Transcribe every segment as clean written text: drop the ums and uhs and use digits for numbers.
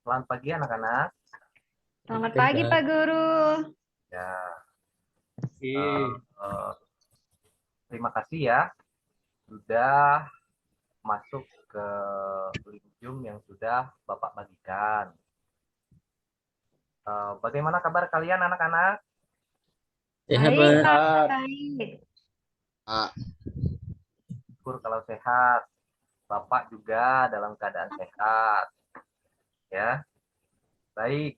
Selamat pagi anak-anak. Selamat pagi, Pak Guru. Ya, Iya. terima kasih ya sudah masuk ke link Zoom yang sudah Bapak bagikan. Bagaimana kabar kalian anak-anak? Sehat, Baik, Pak. Pak. Baik. Syukur kalau sehat. Bapak juga dalam keadaan sehat. Ya, baik.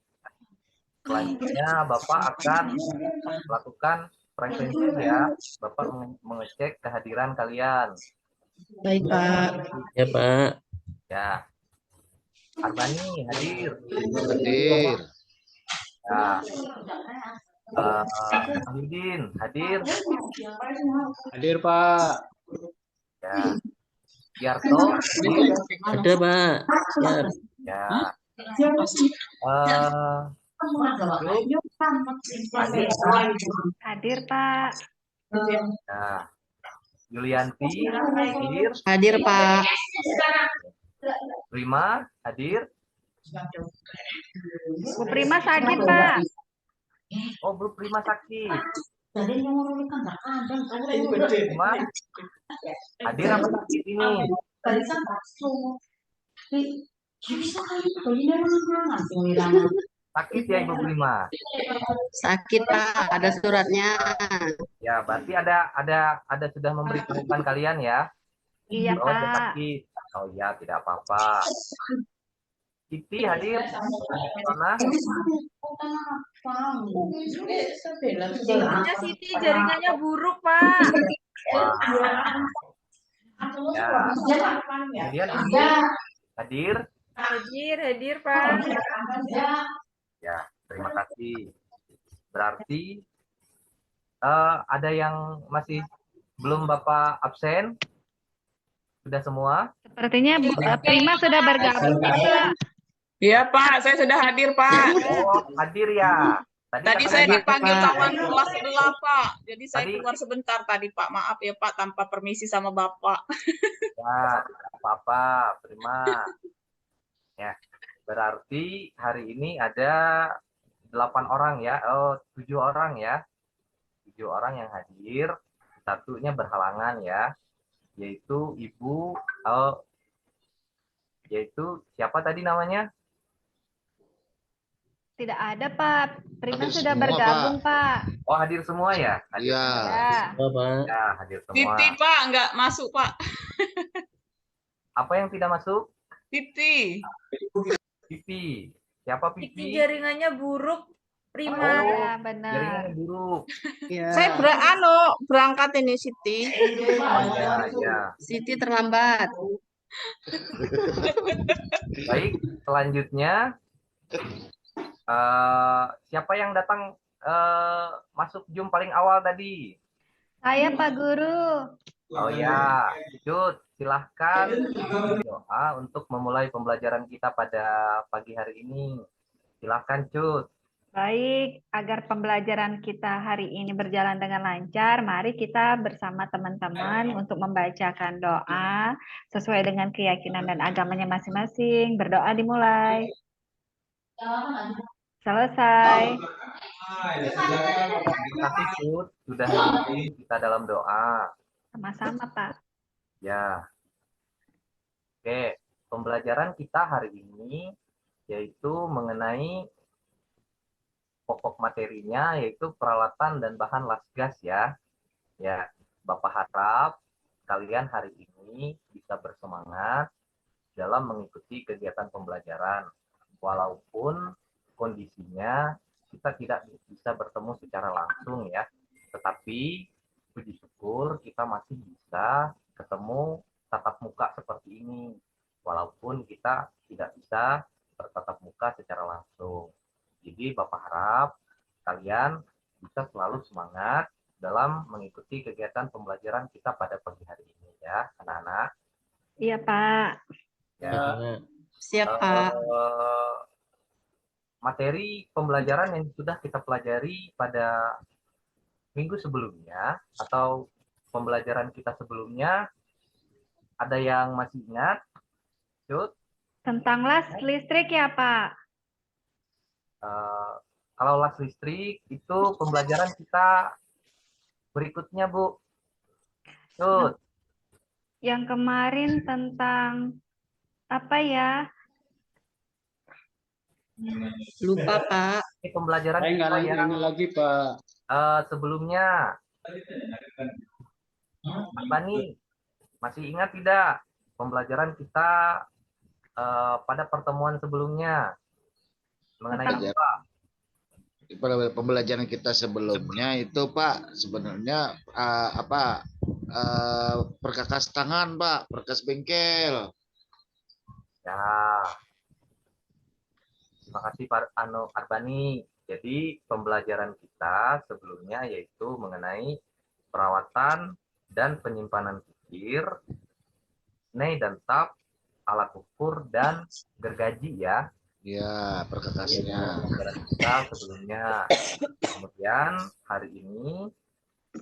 Selanjutnya Bapak akan melakukan presensi ya. Bapak mengecek kehadiran kalian. Baik, Pak. Ya, Pak. Ya, Arbani hadir. Hadir. Ya, Yudin hadir. Hadir, Pak. Ya, Yarto hadir. Ada, Pak. Siap. Ya, Hadir, Pak. ya, Yulianti hadir. Hadir, Pak. Prima hadir. Bu Prima sakit, Pak. Oh, Bu Prima sakit. Prima hadir apa sakit ini? Sakit ya Ibu Prima? Sakit, Pak. Ada suratnya. Ya, berarti ada sudah memberitahukan kalian ya? Iya, Oh, dia Pak. sakit. Oh ya, tidak apa-apa. Siti hadir. Mana? Sitinya Siti jaringannya buruk, Pak. Wah. Ya. Kemudian ini hadir. Hadir, Pak. Ya, terima kasih. Berarti ada yang masih belum Bapak absen? Sudah semua? Sepertinya Bu Prima sudah bergabung, Pak. Iya, Pak, saya sudah hadir, Pak. Oh, hadir ya. Tadi saya dipanggil kawan kelas sebelah, Pak. Jadi saya keluar sebentar tadi, Pak. Maaf ya, Pak, tanpa permisi sama Bapak. Ya, tidak apa-apa. Terima. Ya, berarti hari ini ada 8 orang ya. Oh, 7 orang ya. 7 orang yang hadir. Satunya berhalangan ya. Yaitu Ibu, yaitu siapa tadi namanya? Tidak ada, Pak. Prima Hadir sudah semua, bergabung, Pak. Oh, hadir semua ya? Hadir Iya. semua. Ya. Ya, Pak. Ya, hadir semua. Titi, Pak, nggak masuk, Pak. Apa yang tidak masuk? Titi. Pipi. Siapa Siti Pipi? jaringannya buruk, Prima. Oh, Ya, benar. jaringannya buruk. Ya. Saya berangkat ini, Siti. Oh, ya, ya. Siti terlambat. Baik, selanjutnya siapa yang datang masuk Zoom paling awal tadi? Saya, Pak Guru. Oh ya, Cut, silahkan doa untuk memulai pembelajaran kita pada pagi hari ini. Silahkan Cut. Baik, agar pembelajaran kita hari ini berjalan dengan lancar, mari kita bersama teman-teman untuk membacakan doa sesuai dengan keyakinan dan agamanya masing-masing. Berdoa dimulai. Selesai. Terima kasih Cut, sudah memimpin kita dalam doa. Sama-sama, Pak. Ya. Oke, pembelajaran kita hari ini yaitu mengenai pokok materinya yaitu peralatan dan bahan las gas ya. Ya, Bapak harap kalian hari ini bisa bersemangat dalam mengikuti kegiatan pembelajaran walaupun kondisinya kita tidak bisa bertemu secara langsung ya. Tetapi puji syukur kita masih bisa ketemu tatap muka seperti ini walaupun kita tidak bisa bertatap muka secara langsung. Jadi Bapak harap kalian bisa selalu semangat dalam mengikuti kegiatan pembelajaran kita pada pagi hari ini ya, anak-anak. Iya, Pak. Ya. Siap, Pak. Materi pembelajaran yang sudah kita pelajari pada minggu sebelumnya atau pembelajaran kita sebelumnya, ada yang masih ingat? Cut? Tentang las listrik ya, Pak? Kalau las listrik itu pembelajaran kita berikutnya, Bu. Tut, Yang kemarin tentang apa ya? Lupa, Pak. ini pembelajaran Saya nggak kita yang ingat lagi, Pak. sebelumnya. Bani, masih ingat tidak pembelajaran kita pada pertemuan sebelumnya mengenai Tentang- apa? Pada pembelajaran kita sebelumnya itu Pak sebenarnya perkakas tangan Pak, perkakas bengkel. Ya, terima kasih Pak Arbani. Jadi pembelajaran kita sebelumnya yaitu mengenai perawatan dan penyimpanan kikir, snei dan tap, alat ukur dan gergaji ya. Ya, perkakasnya. Pembelajaran kita sebelumnya. Kemudian hari ini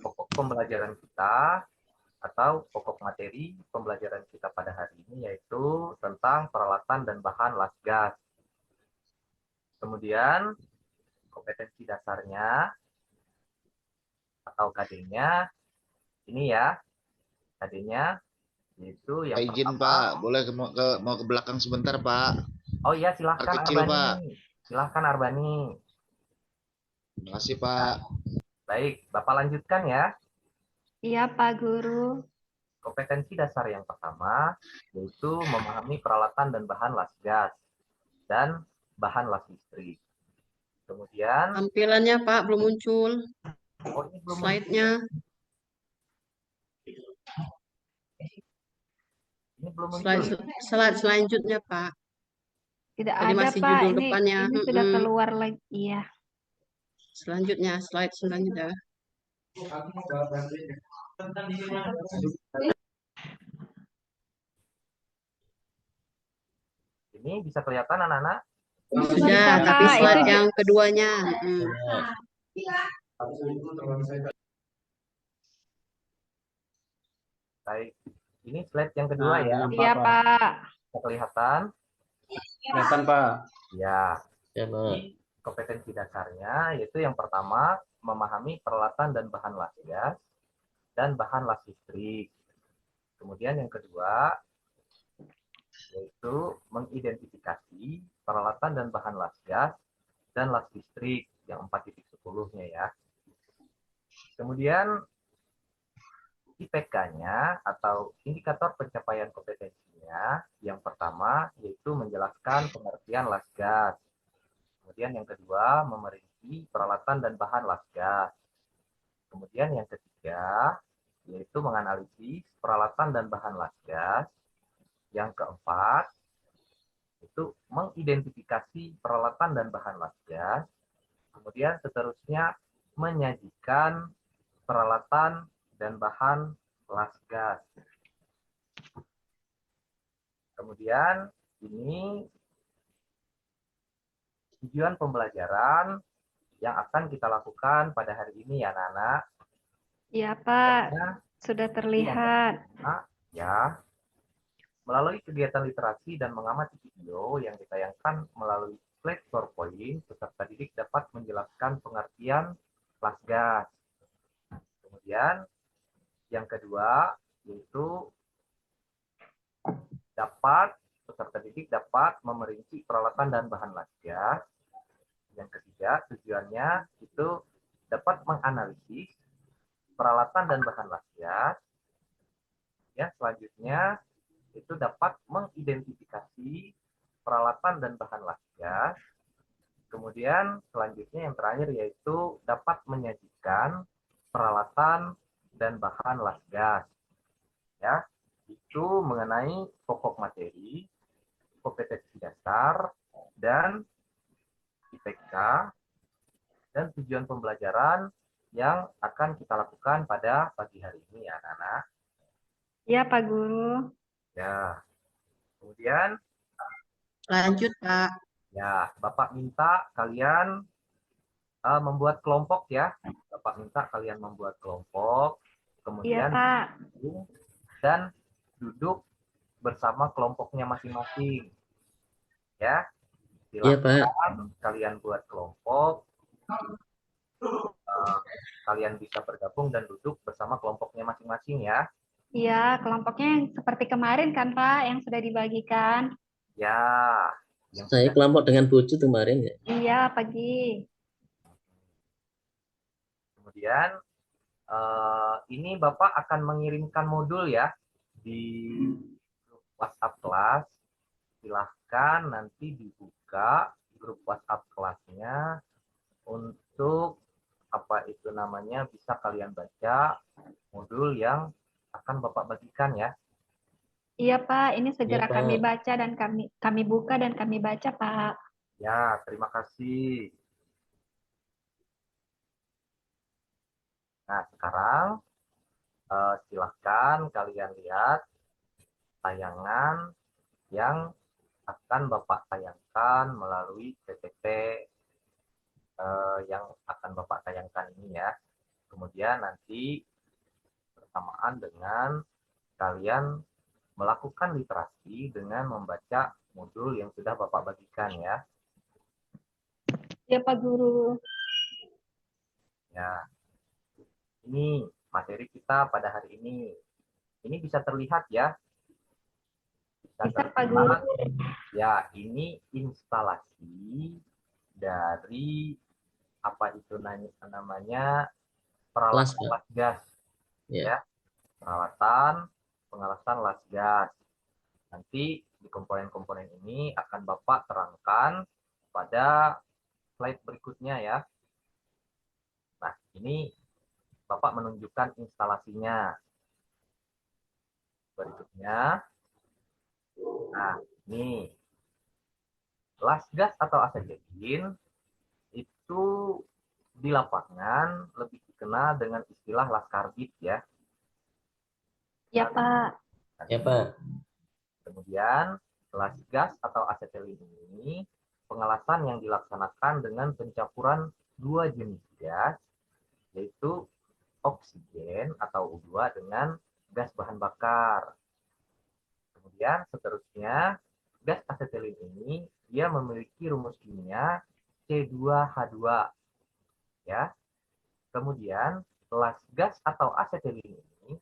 pokok pembelajaran kita atau pokok materi pembelajaran kita pada hari ini yaitu tentang peralatan dan bahan las gas. Kemudian kompetensi dasarnya atau KD-nya ini ya, KD-nya yaitu yang Izin pertama. Pak, boleh mau ke belakang sebentar Pak. Oh iya, silahkan Kecil, Arbani. Pak. Silahkan Arbani. Terima kasih Pak. Baik, Bapak lanjutkan ya. Iya, Pak Guru. Kompetensi dasar yang pertama yaitu memahami peralatan dan bahan las gas dan bahan las listrik. Kemudian, Tampilannya, Pak, belum muncul. oh ini belum Slide-nya. ini belum muncul. Slide selanjutnya, Pak. Tidak Tadi ada, masih Pak. judul Ini depannya. sudah keluar lagi. Iya. Selanjutnya, slide selanjutnya. Ini bisa kelihatan anak-anak? Sudah, Bisa, tapi Pak. slide Itu yang keduanya. Baik. Ini slide yang kedua ya. iya, Pak. Bisa kelihatan? Kelihatan, Pak. Ya. Ya, Pak. Ini kompetensi dasarnya yaitu yang pertama memahami peralatan dan bahan las gas dan bahan las listrik. Kemudian yang kedua yaitu mengidentifikasi peralatan dan bahan las gas dan las listrik yang 4.10-nya ya. Kemudian IPK-nya atau indikator pencapaian kompetensinya yang pertama yaitu menjelaskan pengertian las gas. Kemudian yang kedua memerinci peralatan dan bahan las gas. Kemudian yang ketiga yaitu menganalisis peralatan dan bahan las gas. Yang keempat itu mengidentifikasi peralatan dan bahan las gas. Kemudian seterusnya menyajikan peralatan dan bahan las gas. Kemudian ini tujuan pembelajaran yang akan kita lakukan pada hari ini ya anak-anak. Iya, Pak. Ya, Sudah terlihat. ya. Melalui kegiatan literasi dan mengamati video yang ditayangkan melalui slide PowerPoint, peserta didik dapat menjelaskan pengertian las gas. Kemudian yang kedua yaitu peserta didik dapat memerinci peralatan dan bahan las gas. Yang ketiga tujuannya itu dapat menganalisis peralatan dan bahan las gas. Ya, selanjutnya itu dapat mengidentifikasi peralatan dan bahan las gas. Kemudian selanjutnya yang terakhir yaitu dapat menyajikan peralatan dan bahan las gas. Ya, itu mengenai pokok materi, kompetensi dasar, dan IPK, dan tujuan pembelajaran yang akan kita lakukan pada pagi hari ini ya anak-anak. Iya, Pak Guru. Ya, kemudian Lanjut, Pak. ya Bapak minta kalian membuat kelompok ya. Bapak minta kalian membuat kelompok, Iya, kemudian Pak. dan duduk bersama kelompoknya masing-masing. Ya. Iya, Pak. Silahkan kalian buat kelompok. Kalian bisa bergabung dan duduk bersama kelompoknya masing-masing ya. Iya, kelompoknya yang seperti kemarin kan Pak, yang sudah dibagikan. Ya, yang Saya sudah. kelompok dengan Bojo kemarin ya. Iya, pagi. Kemudian ini Bapak akan mengirimkan modul ya di grup WhatsApp kelas. Silahkan nanti dibuka grup WhatsApp kelasnya untuk apa itu namanya bisa kalian baca modul yang akan Bapak bagikan ya. Iya Pak, ini segera Iya, Pak. kami baca dan kami buka dan kami baca Pak. Ya, terima kasih. Nah, sekarang silahkan kalian lihat tayangan yang akan Bapak tayangkan melalui PPT yang akan Bapak tayangkan ini ya. Kemudian nanti bersamaan dengan kalian melakukan literasi dengan membaca modul yang sudah Bapak bagikan ya. Iya Pak Guru. Ya, ini materi kita pada hari ini. Ini bisa terlihat ya. Bisa Pak Guru. Ya, ini instalasi dari apa itu namanya peralatan las gas. Ya. Peralatan pengelasan las gas. Nanti di komponen-komponen ini akan Bapak terangkan pada slide berikutnya ya. Nah, ini Bapak menunjukkan instalasinya. Berikutnya. Nah, ini las gas atau asetilin itu di lapangan lebih dikenal dengan istilah las karbit ya. Iya Pak. Ya, Pak. Kemudian las gas atau asetilin ini pengelasan yang dilaksanakan dengan pencampuran dua jenis gas, yaitu oksigen atau U2 dengan gas bahan bakar. Kemudian seterusnya gas asetilin ini dia memiliki rumus kimia C2H2 ya. Kemudian las gas atau asetilin ini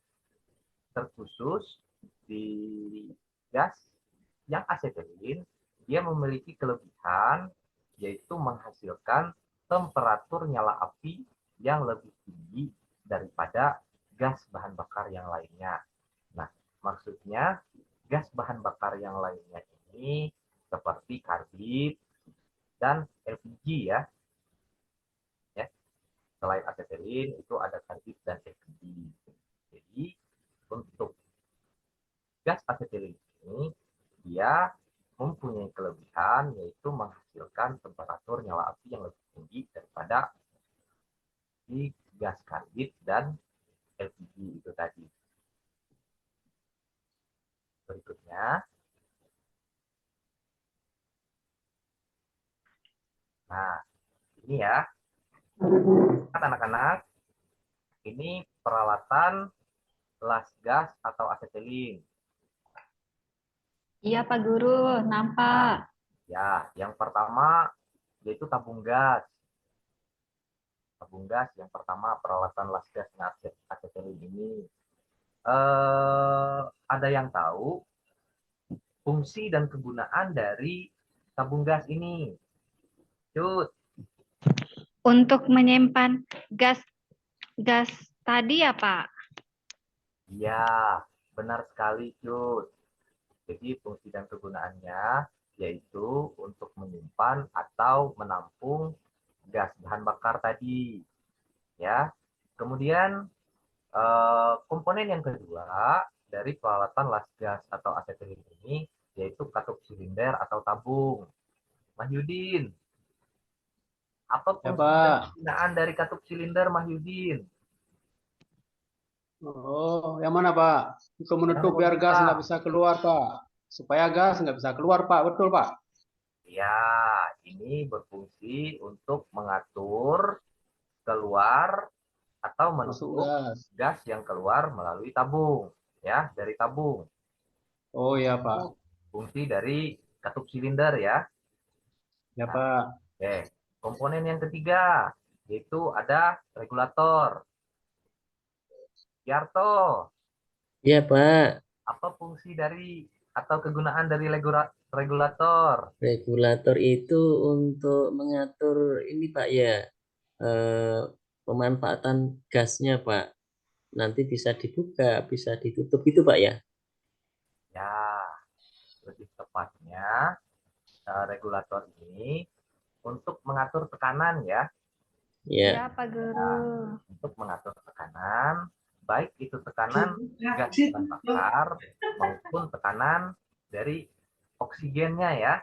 terkhusus di gas yang asetilin dia memiliki kelebihan yaitu menghasilkan temperatur nyala api yang lebih tinggi daripada gas bahan bakar yang lainnya. Nah, maksudnya gas bahan bakar yang lainnya ini seperti karbit dan LPG ya. Selain asetilin itu ada karbit dan LPG. Jadi untuk gas asetilin ini dia mempunyai kelebihan yaitu menghasilkan temperatur nyala api yang lebih tinggi daripada di gas karbit dan LPG itu tadi. Berikutnya. Nah, ini ya. Anak-anak, ini peralatan las gas atau asetilin. Iya Pak Guru, nampak. Ya, yang pertama yaitu tabung gas. Tabung gas yang pertama peralatan las gas asetilin ini. Ada yang tahu fungsi dan kegunaan dari tabung gas ini? Cut. Untuk menyimpan gas tadi ya Pak? Ya, benar sekali Cut. Jadi fungsi dan kegunaannya yaitu untuk menyimpan atau menampung gas bahan bakar tadi. Ya. Kemudian komponen yang kedua dari peralatan las gas atau asetilin ini yaitu katup silinder atau tabung. Mahyudin, apa fungsi dan kegunaan dari katup silinder, Mahyudin? Oh, yang mana Pak? Untuk menutup biar gas nggak bisa keluar Pak. Supaya gas nggak bisa keluar Pak, betul Pak? Ya, ini berfungsi untuk mengatur keluar atau menutup gas yang keluar melalui tabung, ya, dari tabung. Oh ya Pak. Fungsi dari katup silinder ya. Ya, Pak. Oke, komponen yang ketiga yaitu ada regulator. Yarto, Iya, Pak. apa fungsi dari atau kegunaan dari regulator? Regulator itu untuk mengatur ini, Pak, ya. Eh, Pemanfaatan gasnya, Pak. Nanti bisa dibuka, bisa ditutup gitu, Pak, ya. Ya, lebih tepatnya regulator ini untuk mengatur tekanan ya. Ya. Ya, Pak Guru. Nah, untuk mengatur tekanan, baik itu tekanan gas bahan bakar maupun tekanan dari oksigennya ya.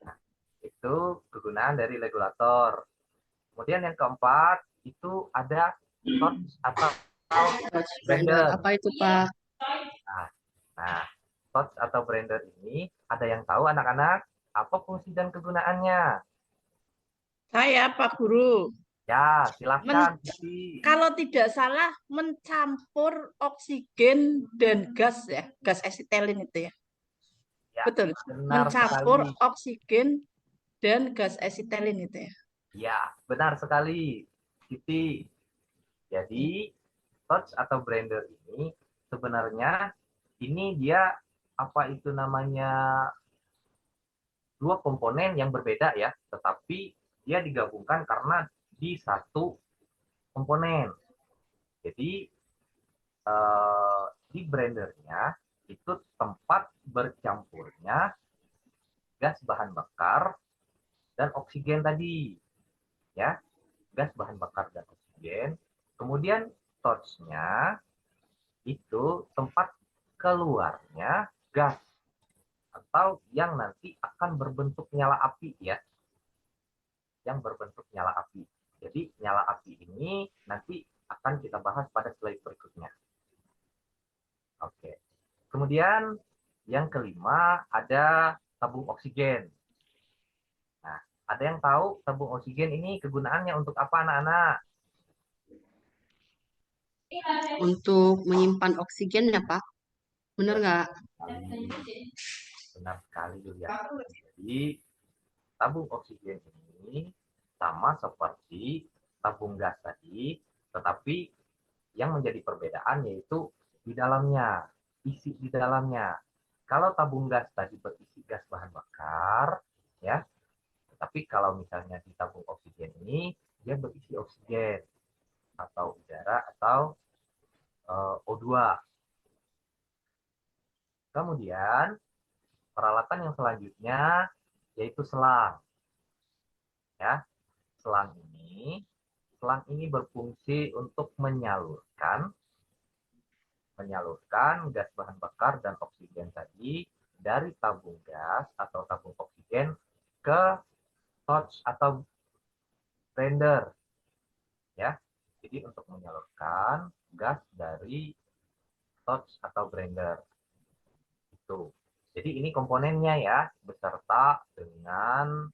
Nah, itu kegunaan dari regulator. Kemudian yang keempat itu ada torch atau Touch blender. blender. Apa itu, Pak? Nah, nah, torch atau blender ini ada yang tahu anak-anak apa fungsi dan kegunaannya? Saya Pak Guru. Ya, Men- silahkan. Siti. Kalau tidak salah mencampur oksigen dan gas ya, gas asetilin itu ya. Ya, Betul. benar Mencampur sekali. oksigen dan gas asetilin itu ya. Ya, benar sekali. Siti. Jadi, torch atau blender ini sebenarnya ini dia apa itu namanya dua komponen yang berbeda ya, tetapi dia digabungkan karena di satu komponen. Jadi di blendernya itu tempat bercampurnya gas bahan bakar dan oksigen tadi, ya, gas bahan bakar dan oksigen. Kemudian torchnya itu tempat keluarnya gas atau yang nanti akan berbentuk nyala api ya, yang berbentuk nyala api. Jadi nyala api ini nanti akan kita bahas pada slide berikutnya. Oke. Kemudian yang kelima ada tabung oksigen. Nah, ada yang tahu tabung oksigen ini kegunaannya untuk apa anak-anak? Untuk menyimpan oksigen ya, Pak. Benar nggak? Benar sekali Julia. Jadi tabung oksigen ini sama seperti tabung gas tadi, tetapi yang menjadi perbedaan yaitu di dalamnya, isi di dalamnya. Kalau tabung gas tadi berisi gas bahan bakar, ya, tetapi kalau misalnya di tabung oksigen ini dia berisi oksigen atau udara atau O2. Kemudian peralatan yang selanjutnya yaitu selang. Ya, selang ini berfungsi untuk menyalurkan gas bahan bakar dan oksigen tadi dari tabung gas atau tabung oksigen ke torch atau blender ya. Jadi untuk menyalurkan gas dari torch atau blender itu. Jadi ini komponennya ya beserta dengan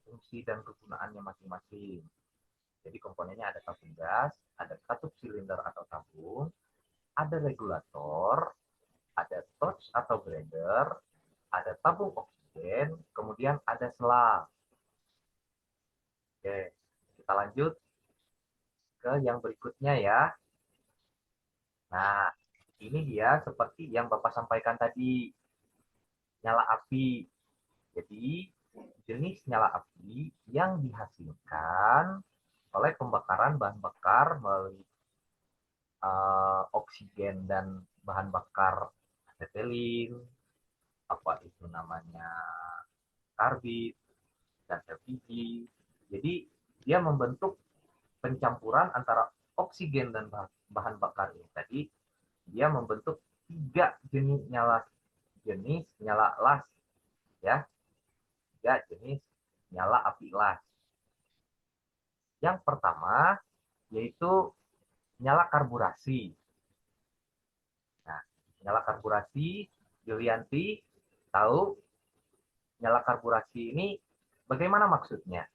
fungsi dan kegunaannya masing-masing. Jadi komponennya ada tabung gas, ada katup silinder atau tabung, ada regulator, ada torch atau blender, ada tabung oksigen, kemudian ada selang. Oke, kita lanjut ke yang berikutnya ya. Nah, ini dia seperti yang Bapak sampaikan tadi, nyala api. Jadi, jenis nyala api yang dihasilkan oleh pembakaran bahan bakar melalui oksigen dan bahan bakar asetilin, apa itu namanya karbit dan LPG. Jadi dia membentuk pencampuran antara oksigen dan bahan bakar ini tadi. Dia membentuk tiga jenis nyala las, ya, tiga jenis nyala api las. Yang pertama yaitu nyala karburasi. Nah, nyala karburasi, Yulianti tahu nyala karburasi ini bagaimana maksudnya?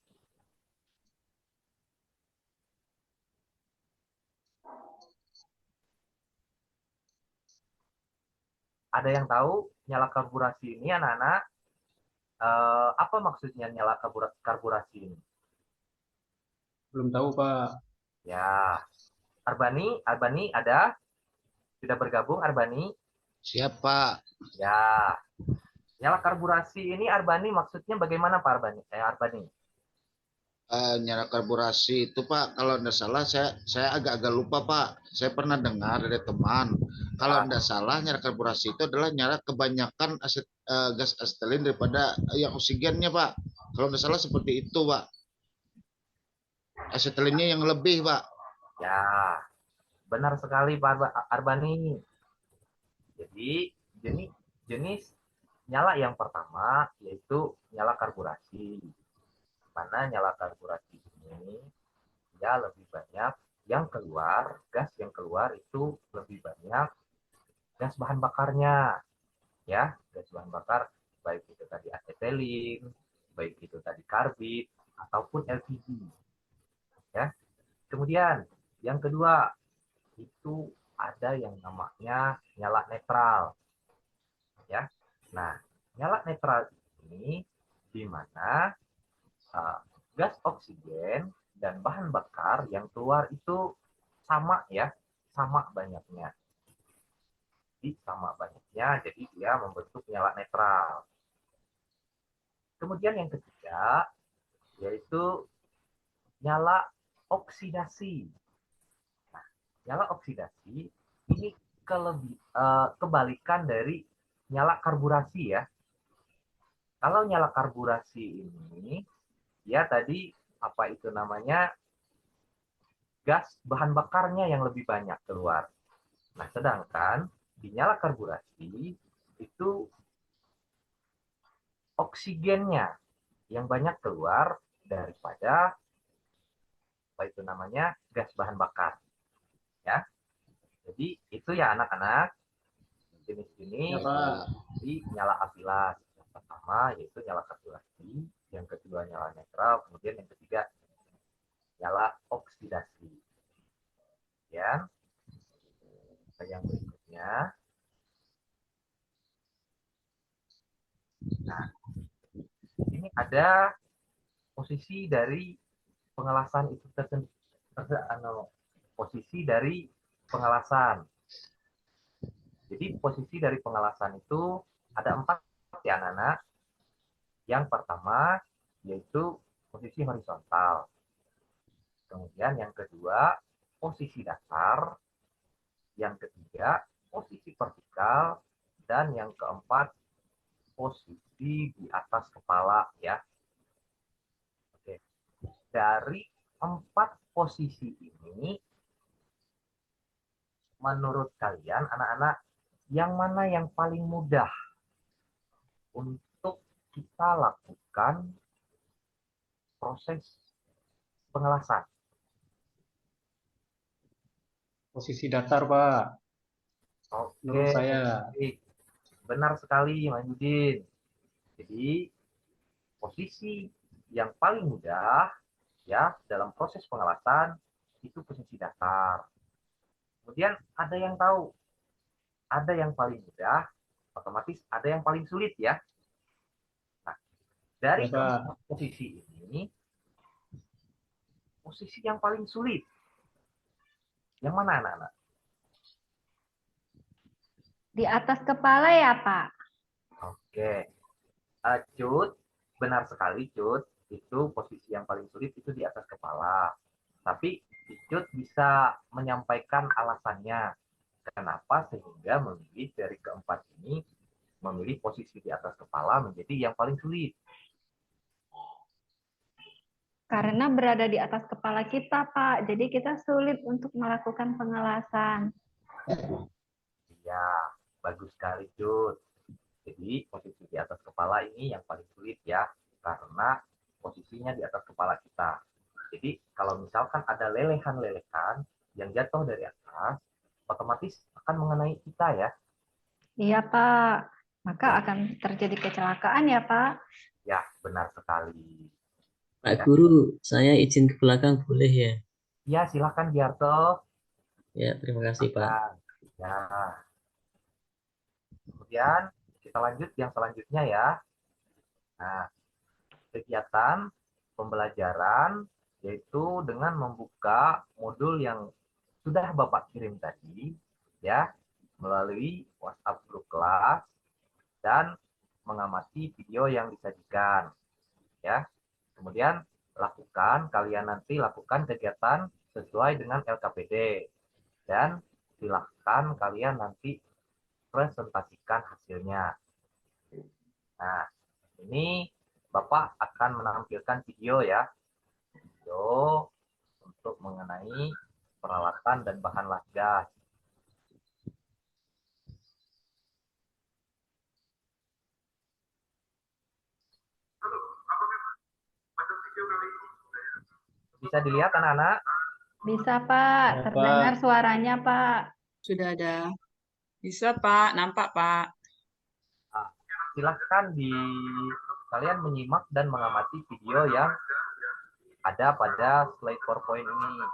Ada yang tahu nyala karburasi ini anak-anak? Apa maksudnya nyala karburasi ini? Belum tahu, Pak. Ya, Arbani ada? Sudah bergabung Arbani? Siap, Pak. Ya, nyala karburasi ini Arbani maksudnya bagaimana Pak Arbani? Arbani. Nyala karburasi itu Pak, kalau tidak salah saya agak-agak lupa Pak. Saya pernah dengar dari teman. Kalau tidak salah nyala karburasi itu adalah nyala kebanyakan gas asetilin daripada yang oksigennya Pak. Kalau tidak salah seperti itu Pak. Asetilinnya yang lebih Pak. Ya, benar sekali Pak Arbani. Jadi jenis nyala yang pertama yaitu nyala karburasi. Mana nyala karburasi ini ya lebih banyak yang keluar, gas yang keluar itu lebih banyak gas bahan bakarnya. Ya, gas bahan bakar baik itu tadi asetilin, baik itu tadi karbit ataupun LPG. Ya. Kemudian yang kedua itu ada yang namanya nyala netral. Ya. Nah, nyala netral ini di mana gas oksigen dan bahan bakar yang keluar itu sama ya, sama banyaknya. Jadi sama banyaknya, jadi dia membentuk nyala netral. Kemudian yang ketiga yaitu nyala oksidasi. Nah, nyala oksidasi ini kebalikan dari nyala karburasi ya. Kalau nyala karburasi ini ya tadi apa itu namanya gas bahan bakarnya yang lebih banyak keluar. Nah, sedangkan di nyala karburasi itu oksigennya yang banyak keluar daripada apa itu namanya gas bahan bakar. Ya. Jadi itu ya anak-anak jenis-jenis Ya, di nyala apilas. Yang pertama yaitu nyala karburasi, yang kedua nyala netral, kemudian yang ketiga nyala oksidasi. Ya. Yang berikutnya. Nah, ini ada posisi dari pengelasan itu posisi dari pengelasan. Jadi posisi dari pengelasan itu ada 4 ya anak-anak. Yang pertama yaitu posisi horizontal. Kemudian yang kedua posisi datar. Yang ketiga posisi vertikal. Dan yang keempat posisi di atas kepala ya. Oke. Dari 4 posisi ini menurut kalian anak-anak yang mana yang paling mudah untuk kita lakukan proses pengelasan? posisi datar, Pak. Menurut Oke, saya. benar sekali Manjudin. Jadi posisi yang paling mudah ya dalam proses pengelasan itu posisi datar. Kemudian ada yang tahu, ada yang paling mudah, otomatis ada yang paling sulit ya. Nah, dari Ya, Pak. posisi ini, posisi yang paling sulit, yang mana anak-anak? Di atas kepala ya, Pak? Oke, Cut, benar sekali Cut, itu posisi yang paling sulit itu di atas kepala. Tapi Cut bisa menyampaikan alasannya kenapa sehingga memilih dari keempat ini memilih posisi di atas kepala menjadi yang paling sulit. Karena berada di atas kepala kita, Pak. Jadi kita sulit untuk melakukan pengelasan. Ya, bagus sekali Cut. Jadi posisi di atas kepala ini yang paling sulit ya, karena posisinya di atas kepala kita. Jadi kalau misalkan ada lelehan-lelehan yang jatuh dari atas, otomatis akan mengenai kita ya. Iya, Pak. Maka akan terjadi kecelakaan ya, Pak. Ya, benar sekali. Pak Ya. Guru, saya izin ke belakang boleh ya? Ya, silakan Giarto. Ya, terima kasih Pak. Ya. Kemudian kita lanjut yang selanjutnya ya. Nah, kegiatan pembelajaran yaitu dengan membuka modul yang sudah Bapak kirim tadi, ya, melalui WhatsApp grup kelas dan mengamati video yang disajikan, ya. Kemudian kalian nanti lakukan kegiatan sesuai dengan LKPD dan silahkan kalian nanti presentasikan hasilnya. Nah, ini Bapak akan menampilkan video ya, video untuk mengenai peralatan dan bahan las gas. Bisa dilihat anak-anak? Bisa, Pak. Ya, Terdengar Pak. suaranya, Pak. Sudah ada. Bisa, Pak. Nampak, Pak. Nah, silahkan kalian menyimak dan mengamati video yang ada pada slide PowerPoint ini.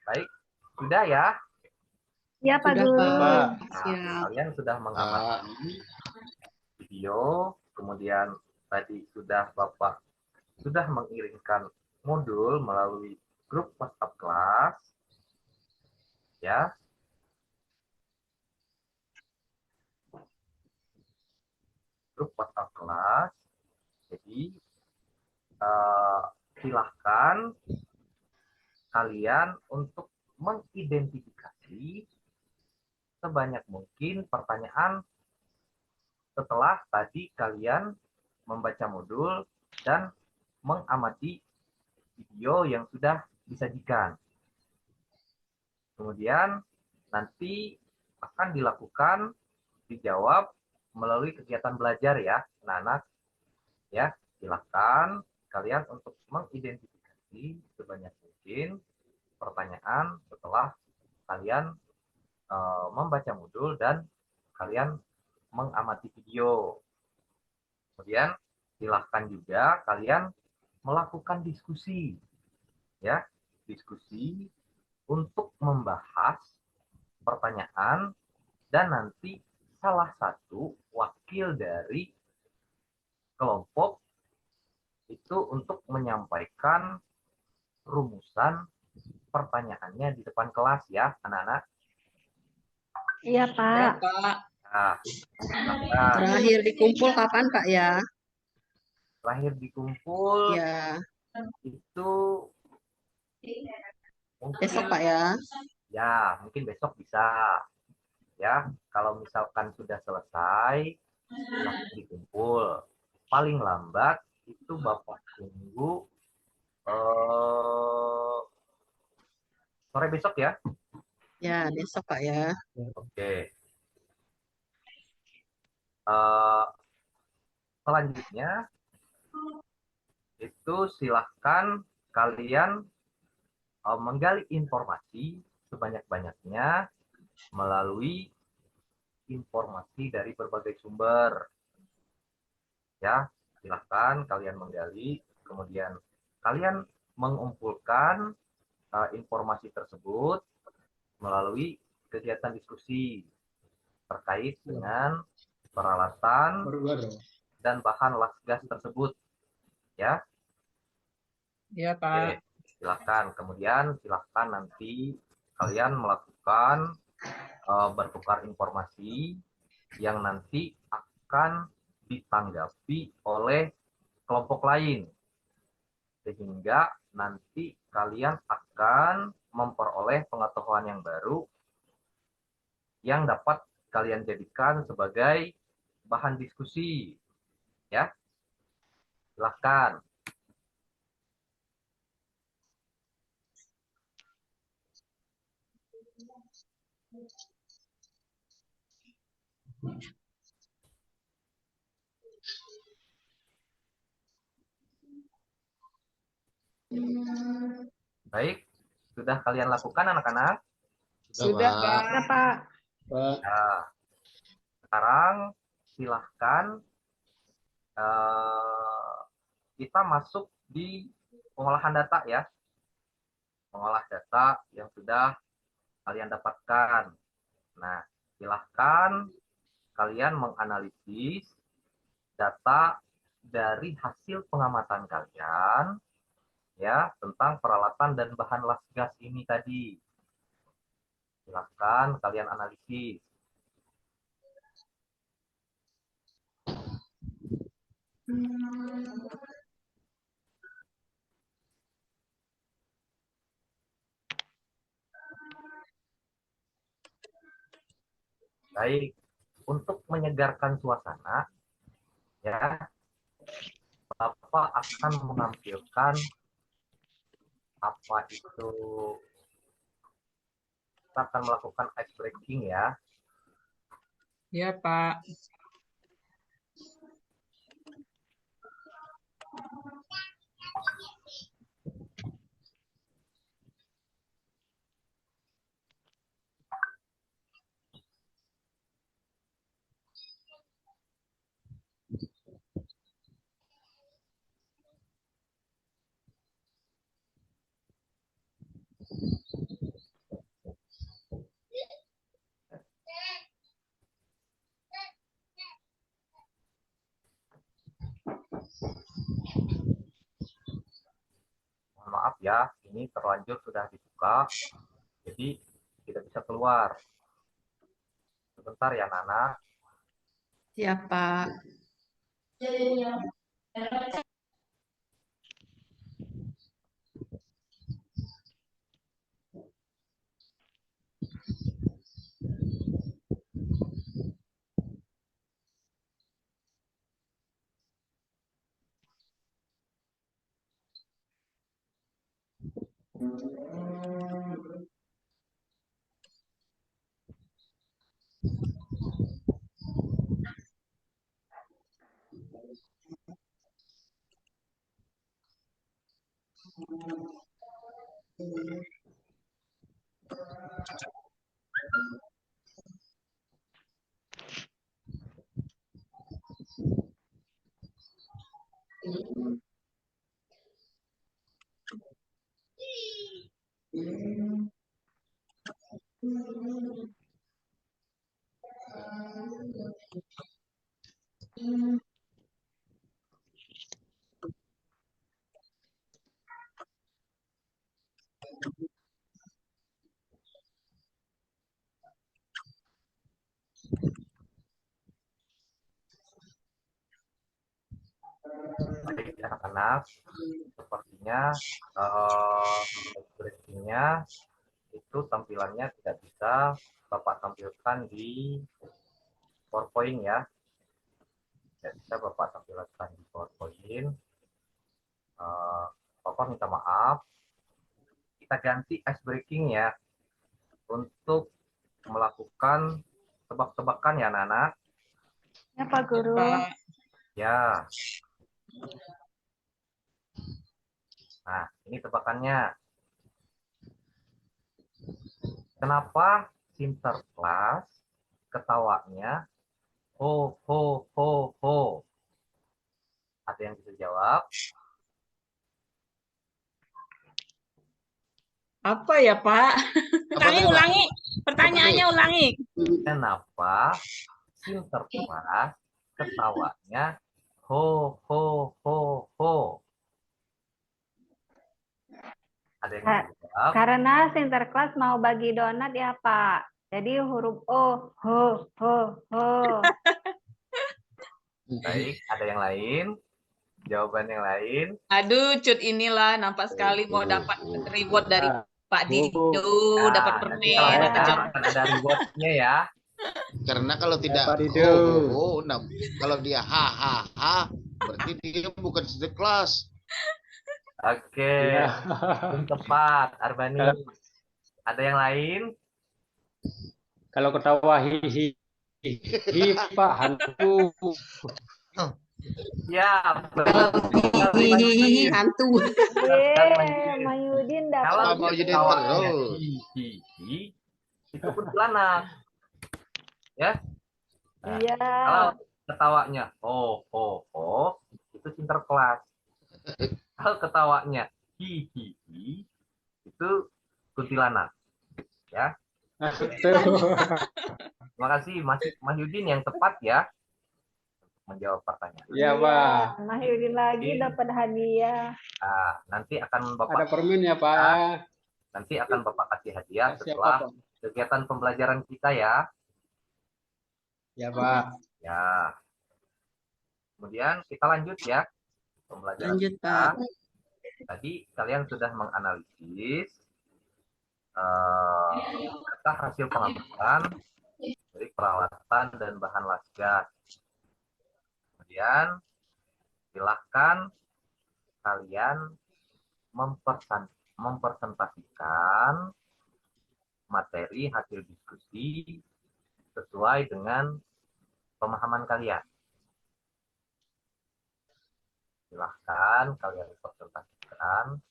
Baik, sudah ya? Iya, Pak Sudah, Guru. Pak. Nah, Siap. kalian sudah mengamati video, kemudian tadi Bapak sudah mengirimkan modul melalui grup WhatsApp kelas, ya. Grup WhatsApp kelas. Jadi silahkan kalian untuk mengidentifikasi sebanyak mungkin pertanyaan setelah tadi kalian membaca modul dan mengamati video yang sudah disajikan. Kemudian nanti akan dijawab melalui kegiatan belajar ya, anak-anak. Ya, silakan kalian untuk mengidentifikasi sebanyak mungkin pertanyaan setelah kalian membaca modul dan kalian mengamati video. Kemudian silahkan juga kalian melakukan diskusi, ya, diskusi untuk membahas pertanyaan dan nanti salah satu wakil dari kelompok itu untuk menyampaikan rumusan pertanyaannya di depan kelas ya, anak-anak. Iya, Ya, Pak. Pak. Nah, Terakhir dikumpul kapan, Pak ya? terakhir dikumpul Ya, itu mungkin besok, Pak ya. ya, mungkin besok bisa. Ya, kalau misalkan sudah selesai, silahkan dikumpul. Paling lambat itu Bapak tunggu sore besok ya. Ya, besok, Pak ya. Oke. Selanjutnya itu silahkan kalian menggali informasi sebanyak-banyaknya melalui informasi dari berbagai sumber. Ya, silahkan kalian menggali, kemudian kalian mengumpulkan informasi tersebut melalui kegiatan diskusi terkait dengan peralatan dan bahan las gas tersebut, ya. Ya, Oke, Pak. silakan. Kemudian silakan nanti kalian melakukan bertukar informasi yang nanti akan ditanggapi oleh kelompok lain, sehingga nanti kalian akan memperoleh pengetahuan yang baru yang dapat kalian jadikan sebagai bahan diskusi, ya. Silakan. Baik, sudah kalian lakukan anak-anak? Sudah, Pak. Iya, Pak. Pak. Nah, sekarang silahkan kita masuk di pengolahan data ya. Mengolah data yang sudah kalian dapatkan. Nah, silahkan kalian menganalisis data dari hasil pengamatan kalian ya tentang peralatan dan bahan las gas ini tadi. Silahkan kalian analisis. Baik, untuk menyegarkan suasana, ya, Bapak akan menampilkan apa itu, kita akan melakukan ice breaking ya. Ya, Pak. Mohon maaf ya, ini terlanjur sudah dibuka, jadi tidak bisa keluar. Sebentar ya, Nana. Ya, Pak. Baik, anak-anak, sepertinya breakingnya itu tampilannya tidak bisa Bapak tampilkan di PowerPoint ya. Tidak bisa Bapak tampilkan di PowerPoint. Bapak minta maaf. Kita ganti ice breaking ya untuk melakukan tebak-tebakan ya, Nana. Ya, Pak Guru. Pak. Ya. Nah, ini tebakannya. Kenapa Sinterklas ketawanya ho ho ho ho? Ada yang bisa jawab? Apa ya, Pak? Apa tadi, Pak? Ulangi. Pertanyaannya ulangi. Kenapa Sinterklas ketawanya ho ho ho ho? Ada yang bisa jawab? Karena Sinterklas mau bagi donat ya, Pak. Jadi huruf O, ho, ho, ho. Baik, ada yang lain? Jawaban yang lain? Aduh, Cut inilah nampak sekali mau dapat reward dari Pak Dido, dapat Nah, nanti kalau permen. saya akan ada rewardnya ya. Karena kalau tidak Pak Dido. nah, kalau dia ha berarti dia bukan sekelas. Oke, Iya. belum tepat, Arbani. Ada yang lain? Kalau ketawa hihi, hihi Pak hantu. Ya, Kalau hihihi hantu. Yeay, Mayudin kalau dapat. mau jadi ketawanya terus. hihihi, itu kuntilanak. Ya. Nah, Iya. kalau ketawanya oh, itu Sinterklas. Kalau ketawanya hihihi itu kuntilanak. Ya. Terima kasih Mas Yudin yang tepat ya menjawab pertanyaan. Iya, Pak. Mas Yudin lagi dapat hadiah. Nah, nanti akan Ada Bapak permen ya, Pak. nanti akan Bapak kasih hadiah Siapa, setelah Pak? kegiatan pembelajaran kita ya. Ya, Pak. Ya. Kemudian kita lanjut ya pembelajaran Lanjut, kita. Pak. Tadi kalian sudah menganalisis data hasil pengamatan dari peralatan dan bahan las gas. Kemudian silahkan kalian mempresentasikan materi hasil diskusi sesuai dengan pemahaman kalian. Silahkan kalian presentasikan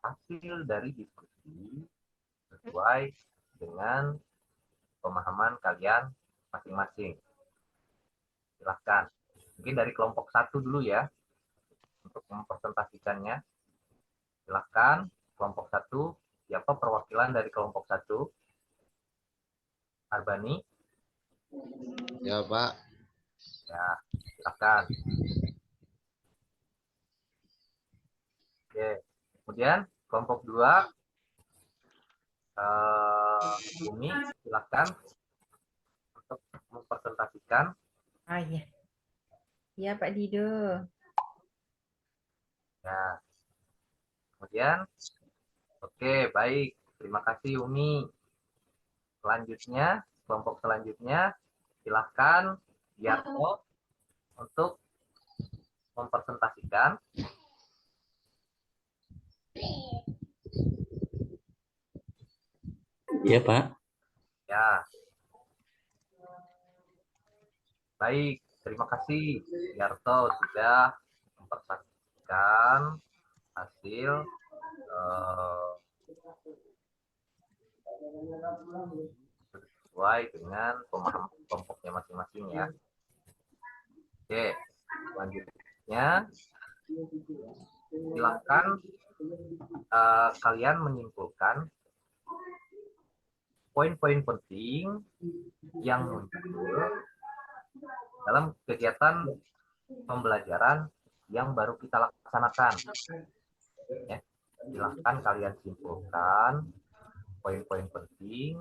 hasil dari diskusi sesuai dengan pemahaman kalian masing-masing. Silahkan. Mungkin dari kelompok 1 dulu ya, untuk mempresentasikannya. Silahkan, kelompok 1. Siapa perwakilan dari kelompok 1? Arbani? Ya, Pak. Ya, silahkan. Oke. Kemudian, kelompok 2. Umi, silahkan untuk mempresentasikan. Oh iya. Iya Pak Dido. Ya. Kemudian, oke, baik. Terima kasih Umi. Selanjutnya, kelompok selanjutnya, silahkan Yarto untuk mempresentasikan. Iya, Pak. Ya. Baik, terima kasih Yarto sudah mempresentasikan hasil sesuai dengan pemahaman kelompoknya masing-masing ya. Oke, selanjutnya silakan kalian menyimpulkan poin-poin penting yang muncul dalam kegiatan pembelajaran yang baru kita laksanakan. Ya, silahkan kalian simpulkan poin-poin penting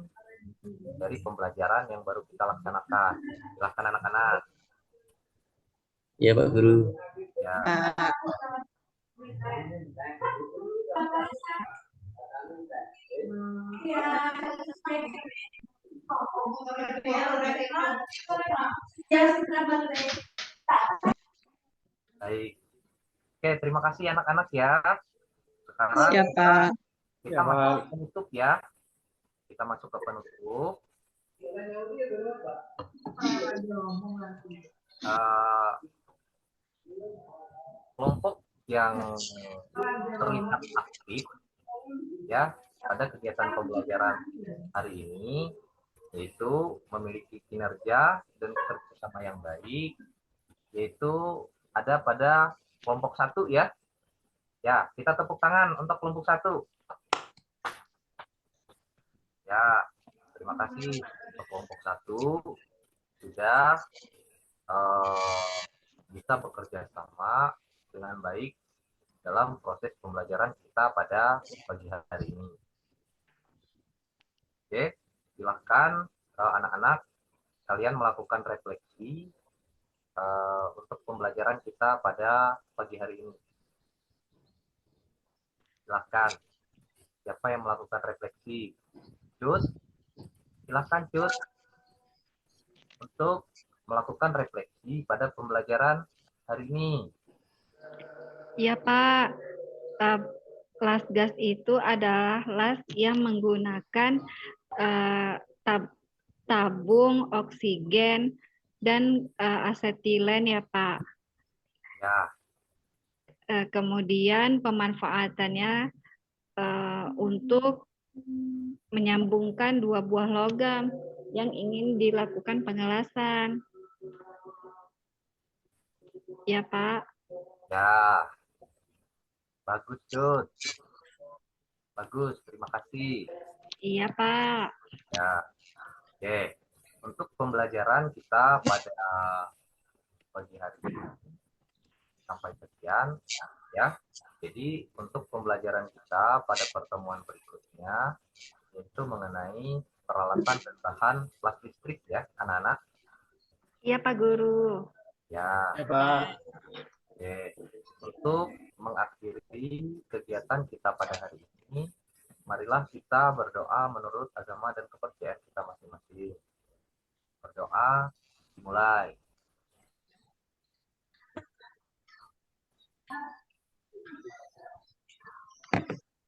dari pembelajaran yang baru kita laksanakan. Silahkan anak-anak. Iya, Pak Guru. Ya. Pak. Baik. Oke, terima kasih anak-anak ya. Sekarang Siapa? kita masuk ke penutup ya. Kita masuk ke penutup. Kelompok yang terlihat aktif ya pada kegiatan pembelajaran hari ini yaitu memiliki kinerja dan kerjasama yang baik, yaitu ada pada kelompok 1 ya. Ya, kita tepuk tangan untuk kelompok 1. Ya, terima kasih untuk kelompok 1 sudah bisa bekerja sama dengan baik dalam proses pembelajaran kita pada pagi hari ini. Oke, silahkan anak-anak kalian melakukan refleksi untuk pembelajaran kita pada pagi hari ini. Silahkan. Siapa yang melakukan refleksi? Cus, silahkan Cus untuk melakukan refleksi pada pembelajaran hari ini. Ya Pak, las gas itu adalah las yang menggunakan tabung oksigen dan asetilen ya Pak. Ya. Kemudian pemanfaatannya untuk menyambungkan 2 buah logam yang ingin dilakukan pengelasan. Ya Pak. Ya. Bagus, Jud. Bagus, terima kasih. Iya, Pak. Ya, oke. Untuk pembelajaran kita pada pagi hari ini sampai sekian, ya. Jadi untuk pembelajaran kita pada pertemuan berikutnya yaitu mengenai peralatan dan bahan kelas listrik ya, anak-anak. Iya, Pak Guru. Ya, Ya, Pak. oke. Untuk mengakhiri kegiatan kita pada hari ini, marilah kita berdoa menurut agama dan kepercayaan kita masing-masing. Berdoa, dimulai.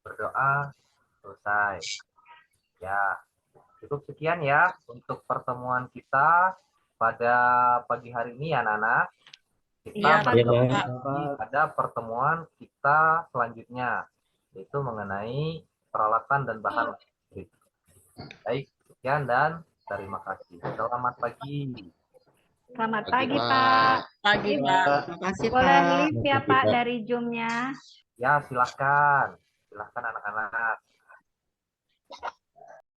Berdoa, selesai. Ya, cukup sekian ya untuk pertemuan kita pada pagi hari ini ya, anak-anak. Kita Iya, Pak. Iya, Pak. lagi pada pertemuan kita selanjutnya, yaitu mengenai peralatan dan bahan listrik. Baik, sekian dan terima kasih. Selamat pagi. Selamat Pagi, pagi, Pak. Pak. Pagi, Pak. Terima kasih, Boleh Pak. live ya, Terima kasih, Pak, Pak. dari Zoom-nya. Ya, silakan. Silakan anak-anak.